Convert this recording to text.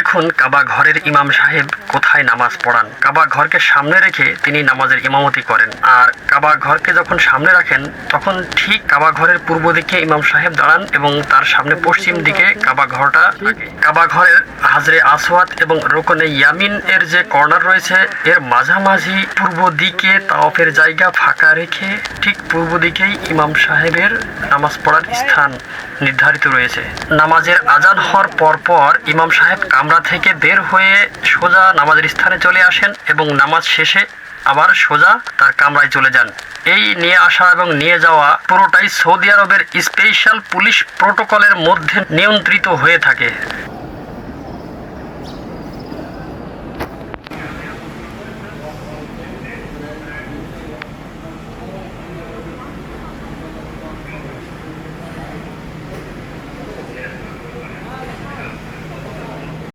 দেখুন কাবা ঘরের ইমাম সাহেব কোথায় নামাজ পড়ান। কাবা ঘরকে সামনে রেখে তিনি নামাজের ইমামতি করেন। আর কাবা ঘরকে যখন সামনে রাখেন তখন ঠিক কাবা ঘরের পূর্ব দিকে ইমাম সাহেব দাঁড়ান এবং তার সামনে পশ্চিম দিকে কাবা ঘরটা থাকে। কাবা ঘরের হাজরে আসওয়াদ এবং রোকনে ইয়ামিন এর যে কর্নার রয়েছে এর মাঝামাঝি পূর্ব দিকে তাওয়াফের জায়গা ফাঁকা রেখে ঠিক পূর্ব দিকেই ইমাম সাহেবের নামাজ পড়ার স্থান নির্ধারিত রয়েছে। নামাজের আজান হওয়ার পরপর ইমাম সাহেব কামরা থেকে বের হয়ে সোজা নামাজের স্থানে চলে আসেন এবং নামাজ শেষে আবার সোজা তার কামরায় চলে যান। এই নিয়ে আসা এবং নিয়ে যাওয়া পুরোটাই সৌদি আরবের স্পেশাল পুলিশ প্রোটোকলের মধ্যে নিয়ন্ত্রিত হয়ে থাকে।